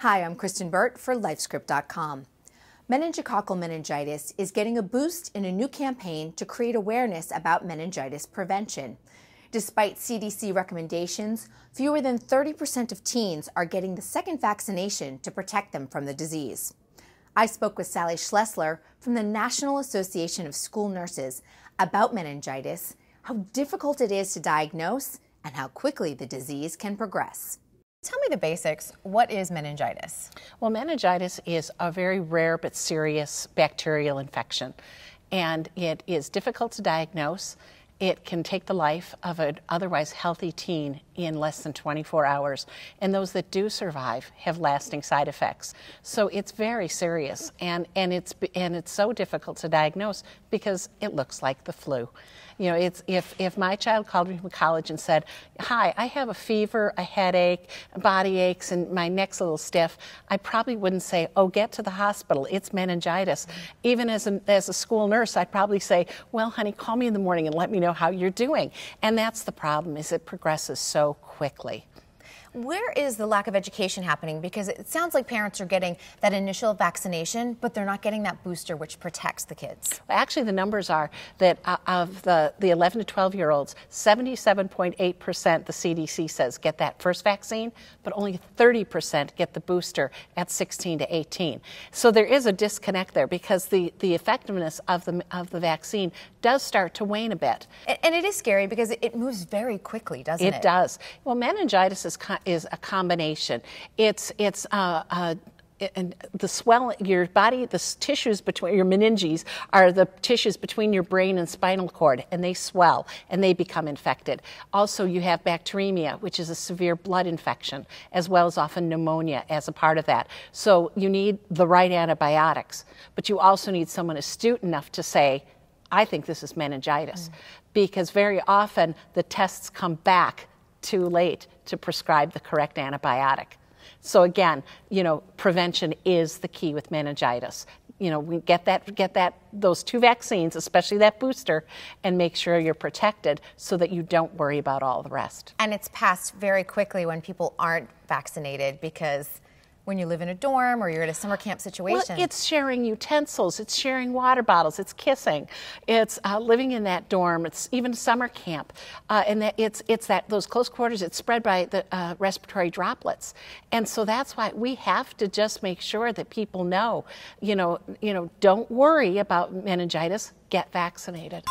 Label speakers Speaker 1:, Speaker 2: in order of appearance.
Speaker 1: Hi, I'm Kristyn Burtt for LifeScript.com. Meningococcal meningitis is getting a boost in a new campaign to create awareness about meningitis prevention. Despite CDC recommendations, fewer than 30% of teens are getting the second vaccination to protect them from the disease. I spoke with Sally Schoessler from the National Association of School Nurses about meningitis, how difficult it is to diagnose, and how quickly the disease can progress.
Speaker 2: Tell me the basics. What is meningitis?
Speaker 3: Well, meningitis is a very rare but serious bacterial infection, and it is difficult to diagnose. It can take the life of an otherwise healthy teen in less than 24 hours, and those that do survive have lasting side effects. So it's very serious, and it's so difficult to diagnose because it looks like the flu. You know, if my child called me from college and said, "Hi, I have a fever, a headache, body aches, and my neck's a little stiff," I probably wouldn't say, "Oh, get to the hospital, it's meningitis." Even as a school nurse, I'd probably say, "Well, honey, call me in the morning and let me know how you're doing." And that's the problem, is it progresses so quickly.
Speaker 2: Where is the lack of education happening? Because it sounds like parents are getting that initial vaccination, but they're not getting that booster which protects the kids.
Speaker 3: Well, actually, the numbers are that of the 11 to 12-year-olds, 77.8% the CDC says get that first vaccine, but only 30% get the booster at 16 to 18. So there is a disconnect there because the effectiveness of the vaccine does start to wane a bit.
Speaker 2: And it is scary because it moves very quickly, doesn't it?
Speaker 3: It does. Well, meningitis is a combination. It's and the swell, your body, the tissues between your meninges are the tissues between your brain and spinal cord, and they swell and they become infected. Also, you have bacteremia, which is a severe blood infection, as well as often pneumonia as a part of that. So you need the right antibiotics, but you also need someone astute enough to say, "I think this is meningitis," because very often the tests come back too late to prescribe the correct antibiotic. So again, you know, prevention is the key with meningitis. You know, we get those two vaccines, especially that booster, and make sure you're protected so that you don't worry about all the rest.
Speaker 2: And it's passed very quickly when people aren't vaccinated, because when you live in a dorm or you're at a summer camp situation.
Speaker 3: Well, it's sharing utensils, it's sharing water bottles, it's kissing, it's living in that dorm, it's even summer camp, and that it's those close quarters. It's spread by the respiratory droplets, and so that's why we have to just make sure that people know, you know, don't worry about meningitis, get vaccinated.